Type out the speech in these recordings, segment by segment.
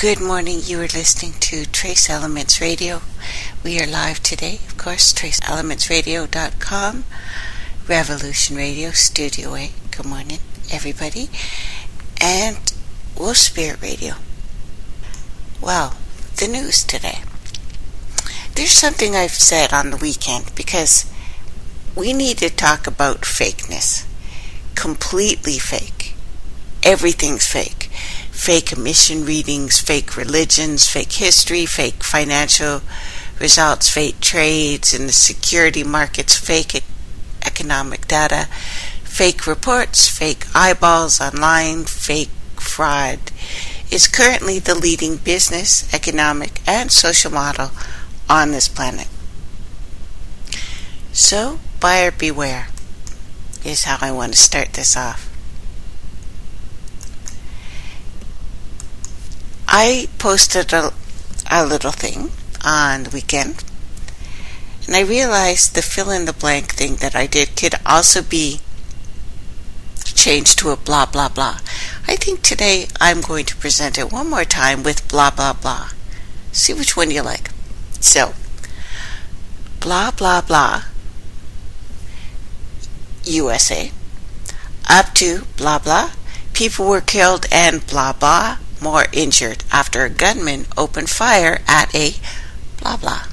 Good morning. You are listening to Trace Elements Radio. We are live today, of course, traceelementsradio.com, Revolution Radio, Studio A. Good morning, everybody. And Wolf Spirit Radio. Well, the news today. There's something I've said on the weekend because we need to talk about fakeness. Completely fake. Everything's fake. Fake emission readings, fake religions, fake history, fake financial results, fake trades in the security markets, fake economic data, fake reports, fake eyeballs online, fake fraud is currently the leading business, economic, and social model on this planet. So, buyer beware is how I want to start this off. I posted a little thing on the weekend, and I realized the fill-in-the-blank thing that I did could also be changed to a blah, blah, blah. I think today I'm going to present it one more time with blah, blah, blah. See which one you like. So, blah, blah, blah, USA, up to blah, blah, people were killed and blah, blah, more injured after a gunman opened fire at a blah blah.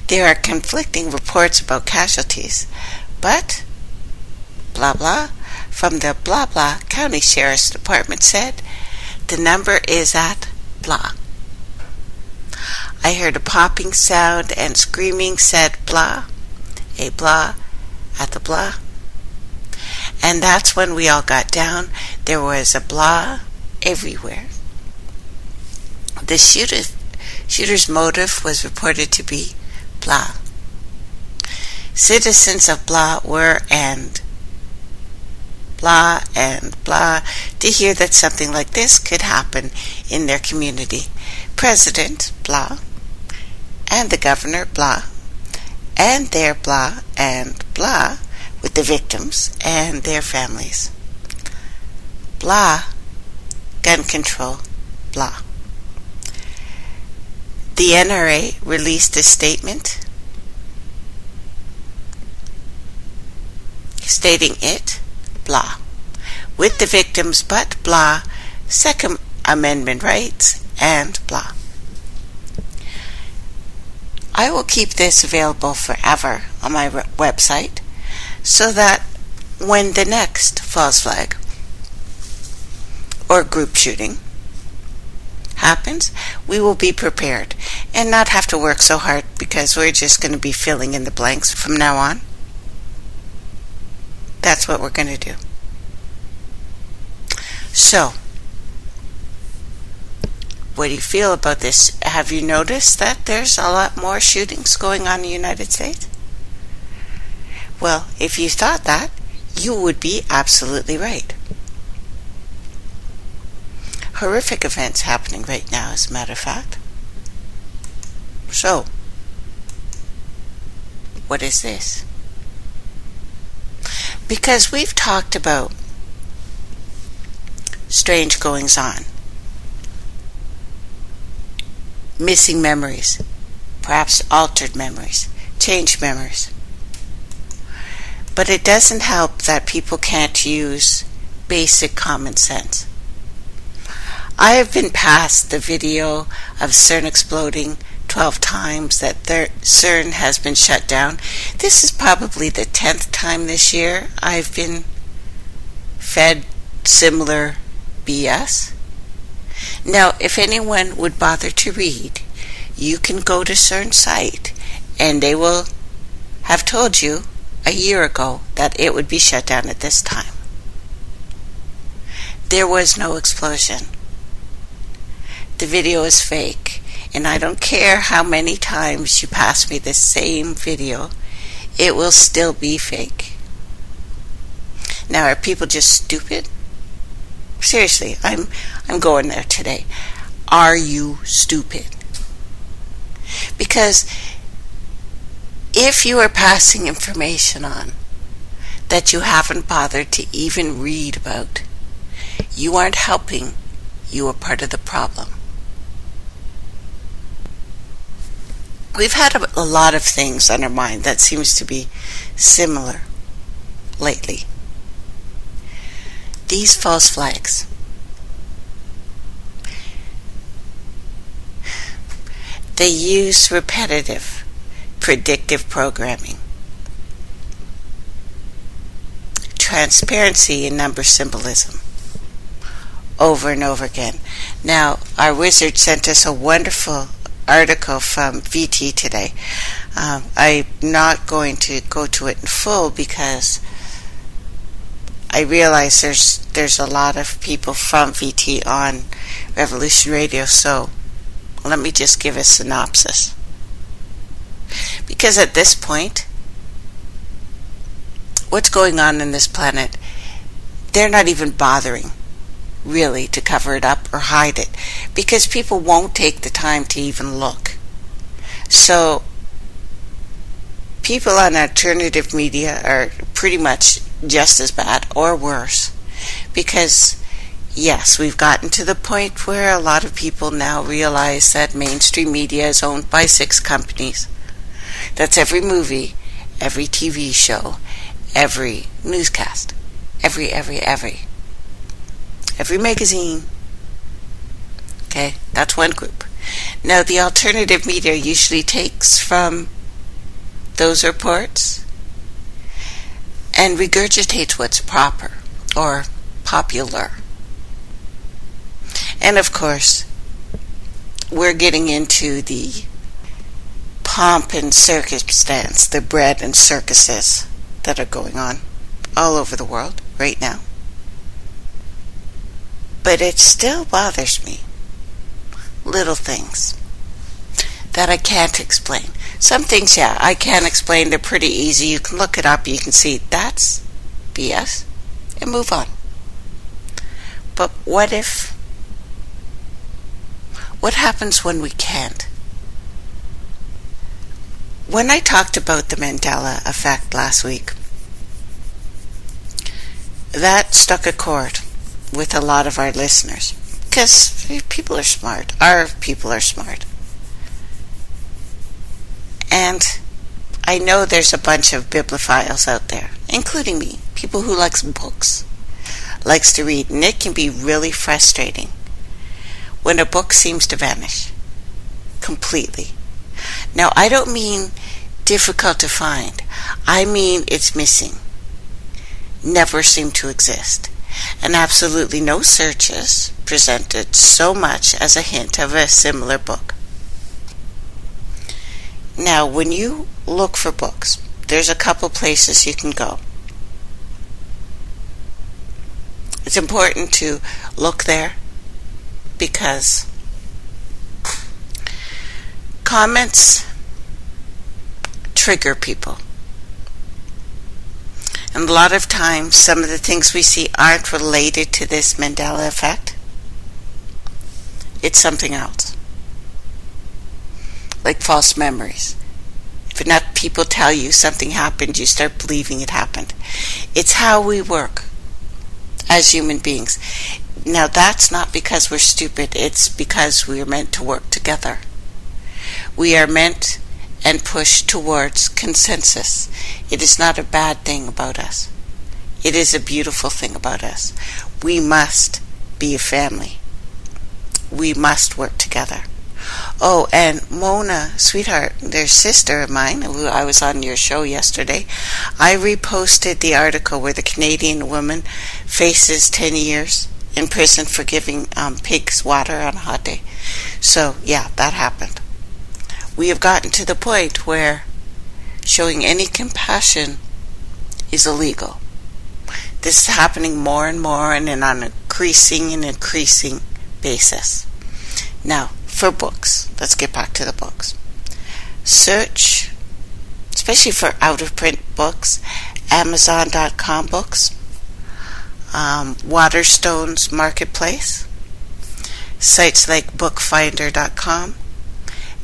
There are conflicting reports about casualties, but blah blah from the blah blah County Sheriff's Department said the number is at blah. I heard a popping sound and screaming said blah, a blah at the blah. And that's when we all got down. There was a blah everywhere. The shooter's motive was reported to be blah. Citizens of blah were and blah to hear that something like this could happen in their community. President blah and the governor blah and their blah and blah with the victims and their families. Blah, gun control, blah. The NRA released a statement stating it, blah, with the victims but blah, Second Amendment rights and blah. I will keep this available forever on my website so that when the next false flag or group shooting happens, we will be prepared and not have to work so hard because we're just going to be filling in the blanks from now on. That's what we're going to do. So, what do you feel about this? Have you noticed that there's a lot more shootings going on in the United States? Well, if you thought that, you would be absolutely right. Horrific events happening right now, as a matter of fact. So, what is this? Because we've talked about strange goings on, missing memories, perhaps altered memories, changed memories. But it doesn't help that people can't use basic common sense. I have been past the video of CERN exploding 12 times, that CERN has been shut down. This is probably the 10th time this year I've been fed similar BS. Now, if anyone would bother to read, you can go to CERN's site and they will have told you a year ago that it would be shut down at this time. There was no explosion. The video is fake, and I don't care how many times you pass me the same video, it will still be fake. Now, are people just stupid? Seriously, I'm going there today. Are you stupid? Because if you are passing information on that you haven't bothered to even read about, you aren't helping you are part of the problem. We've had a lot of things on our mind that seems to be similar lately. These false flags. They use repetitive, predictive programming, transparency and number symbolism over and over again. Now, our wizard sent us a wonderful article from VT today. I'm not going to go to it in full because I realize there's a lot of people from VT on Revolution Radio, so let me just give a synopsis. Because at this point, what's going on in this planet, they're not even bothering really to cover it up or hide it, because people won't take the time to even look. So people on alternative media are pretty much just as bad or worse, because yes, we've gotten to the point where a lot of people now realize that mainstream media is owned by 6 companies. That's every movie, every TV show, every newscast, every magazine. Okay, that's one group. Now, the alternative media usually takes from those reports and regurgitates what's proper or popular. And of course, we're getting into the pomp and circumstance, the bread and circuses that are going on all over the world right now. But it still bothers me. Little things that I can't explain. Some things, yeah, I can explain. They're pretty easy. You can look it up. You can see that's BS and move on. But what happens when we can't? When I talked about the Mandela effect last week, that struck a chord with a lot of our listeners, because people are smart. Our people are smart. And I know there's a bunch of bibliophiles out there, including me, people who likes books, likes to read, and it can be really frustrating when a book seems to vanish completely. Now, I don't mean difficult to find. I mean it's missing, never seemed to exist, and absolutely no searches presented so much as a hint of a similar book. Now, when you look for books, there's a couple places you can go. It's important to look there because comments trigger people. And a lot of times, some of the things we see aren't related to this Mandela effect. It's something else. Like false memories. If enough people tell you something happened, you start believing it happened. It's how we work as human beings. Now, that's not because we're stupid. It's because we are meant to work together. We are meant and pushed towards consensus. It is not a bad thing about us. It is a beautiful thing about us. We must be a family. We must work together. Oh, and Mona, sweetheart, their sister of mine, who I was on your show yesterday, I reposted the article where the Canadian woman faces 10 years in prison for giving pigs water on a hot day. So, yeah, that happened. We have gotten to the point where showing any compassion is illegal. This is happening more and more and on an increasing basis. Now, for books, let's get back to the books. Search, especially for out-of-print books, Amazon.com books, Waterstone's Marketplace, sites like bookfinder.com,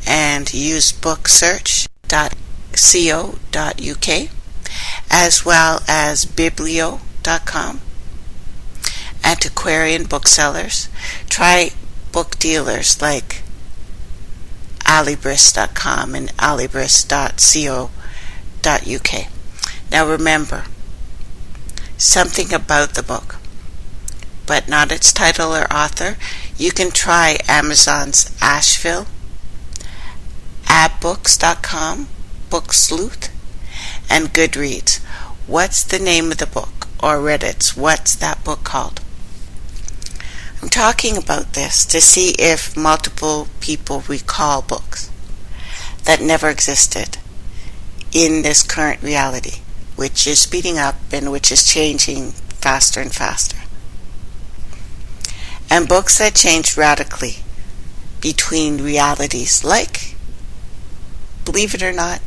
and usebooksearch.co.uk, as well as biblio.com, antiquarian booksellers. Try book dealers like alibris.com and alibris.co.uk. Now remember, something about the book, but not its title or author. You can try Amazon's Asheville, abbooks.com, Book Sleuth, and Goodreads. What's the name of the book? Or Reddit's, what's that book called? I'm talking about this to see if multiple people recall books that never existed in this current reality, which is speeding up and which is changing faster and faster. And books that change radically between realities, like, believe it or not,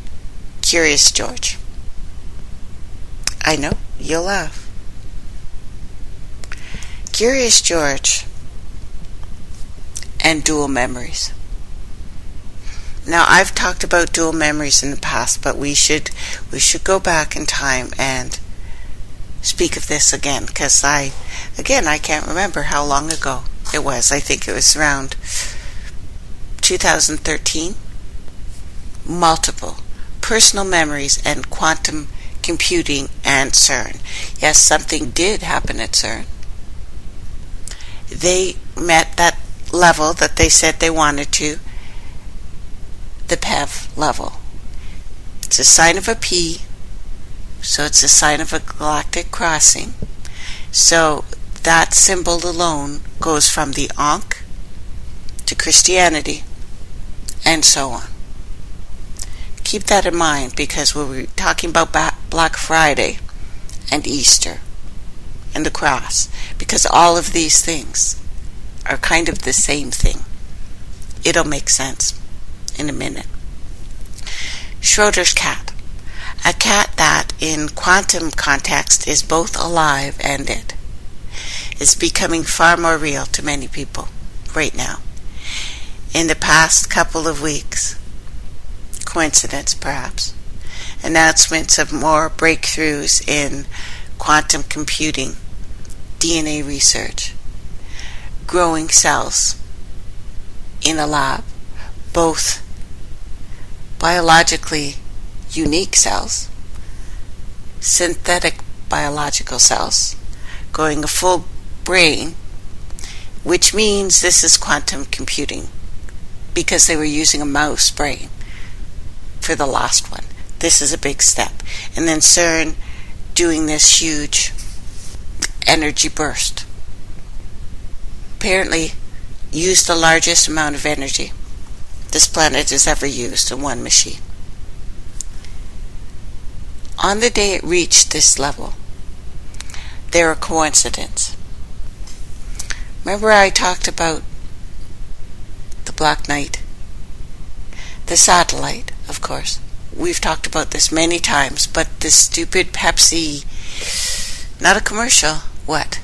Curious George. I know, you'll laugh. Curious George and dual memories. Now, I've talked about dual memories in the past, but we should go back in time and speak of this again, because I can't remember how long ago it was. I think it was around 2013. Multiple personal memories and quantum computing and CERN. Yes, something did happen at CERN. They met that level that they said they wanted to, the PEV level. It's a sign of a P, so it's a sign of a galactic crossing. So that symbol alone goes from the Ankh to Christianity and so on. Keep that in mind, because we're talking about Black Friday and Easter and the cross, because all of these things are kind of the same thing. It'll make sense in a minute. Schroeder's cat. A cat that, in quantum context, is both alive and dead, is becoming far more real to many people right now. In the past couple of weeks, coincidence perhaps, announcements of more breakthroughs in quantum computing, DNA research, growing cells in a lab, both biologically unique cells, synthetic biological cells, going a full brain, which means this is quantum computing, because they were using a mouse brain for the last one. This is a big step. And then CERN doing this huge energy burst. Apparently used the largest amount of energy this planet has ever used in one machine. On the day it reached this level, there were coincidences. Remember I talked about the Black Knight? The satellite, of course. We've talked about this many times, but this stupid Pepsi, not a commercial, what?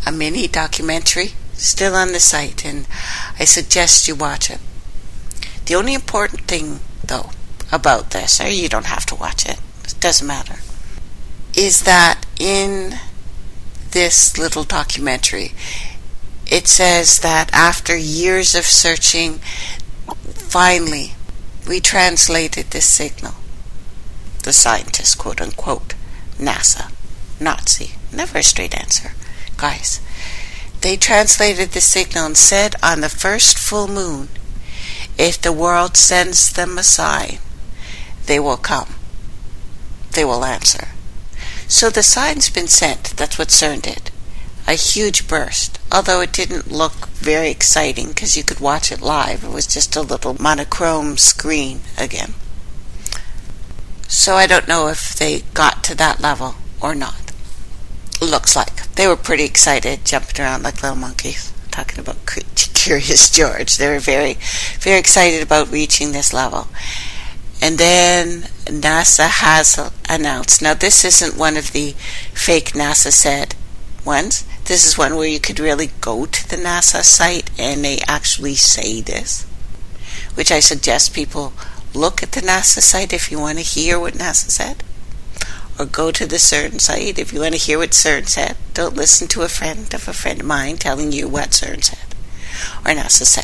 A mini documentary? Still on the site, and I suggest you watch it. The only important thing, though, about this, or you don't have to watch it, it doesn't matter, is that in this little documentary, it says that after years of searching, finally, we translated this signal. The scientists, quote unquote, NASA, Nazi, never a straight answer, guys. They translated the signal and said on the first full moon, if the world sends them a sign, they will come. They will answer. So the sign's been sent. That's what CERN did. A huge burst, although it didn't look very exciting because you could watch it live. It was just a little monochrome screen again. So I don't know if they got to that level or not. Looks like. They were pretty excited, jumping around like little monkeys, talking about Curious George. They were very, very excited about reaching this level. And then NASA has announced, now this isn't one of the fake NASA said ones. This is one where you could really go to the NASA site and they actually say this, which I suggest people look at the NASA site if you want to hear what NASA said. or go to the CERN site if you want to hear what CERN said. Don't listen to a friend of mine telling you what CERN said or NASA said.